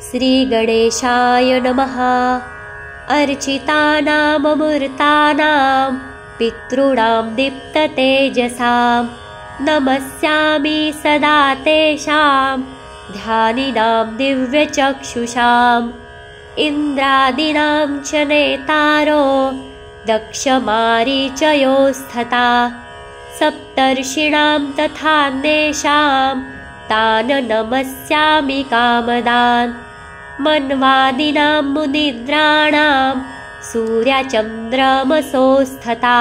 श्रीगणेशाय नमः। अर्चितानाममृतानां पितॄणां दीप्ततेजसां नमस्यामि सदा तेषां ध्यानिनां दिव्यचक्षुषाम्। इन्द्रादीनां च नेतारो दक्षमारीचयोस्तथा सप्तर्षीणां तथान्येषां तान् नमस्यामि कामदान्। मन्वादीनां मुनिद्राणां सूर्यचन्द्रमसोस्तथा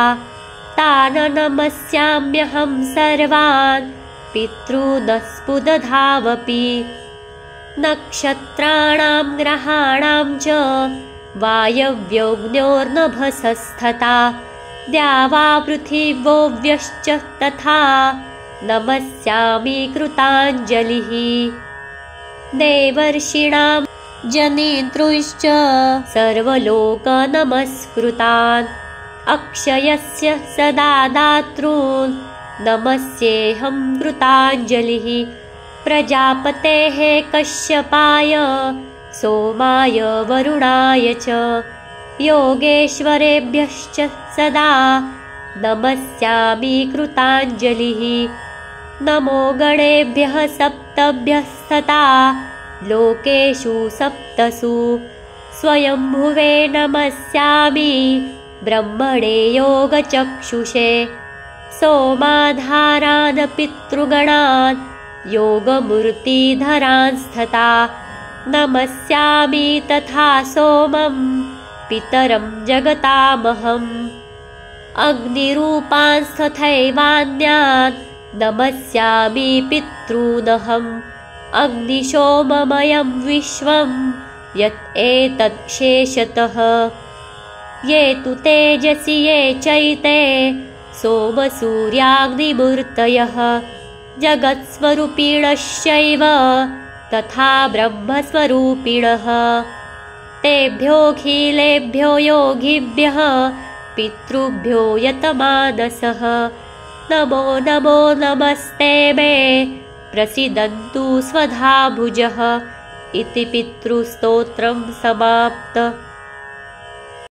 तान् नमस्याम्यहं सर्वान् पितॄनस्पुदधावपि। नक्षत्राणां ग्रहाणां च वायव्योऽग्न्योर्नभसस्तथा द्यावा पृथिव्योऽव्यश्च तथा नमस्यामि कृताञ्जलिः। देवर्षीणां जनितृश्च सर्वलोकनमस्कृतान् अक्षयस्य सदा दातॄन् नमस्येऽहं कृताञ्जलिः। प्रजापतेः कश्यपाय सोमाय वरुणाय च योगेश्वरेभ्यश्च सदा नमस्यामि कृताञ्जलिः। नमो गणेभ्यः सप्तभ्यस्तथा लोकेषु सप्तसु स्वयंभुवे नमस्यामि ब्रह्मणे योगचक्षुषे। सोमाधारान् पितृगणान् योगमूर्तिधरांस्तथा नमस्यामि तथा सोमं पितरं जगतामहम्। अग्निरूपांस्तथैवान्यान् नमस्यामि पितॄनहम्। अग्निशोममयं विश्वं यत् एतत् शेषतः ये तु तेजसि ये चैते सोमसूर्याग्निमूर्तयः जगत्स्वरूपिणश्चैव तथा ब्रह्मस्वरूपिणः। तेभ्योऽखिलेभ्यो योगिभ्यः पितृभ्यो यतमानसः नमो नमो नमस्ते मे प्रसीदन्तु स्वधाभुजः इति पितृस्तोत्रं समाप्त।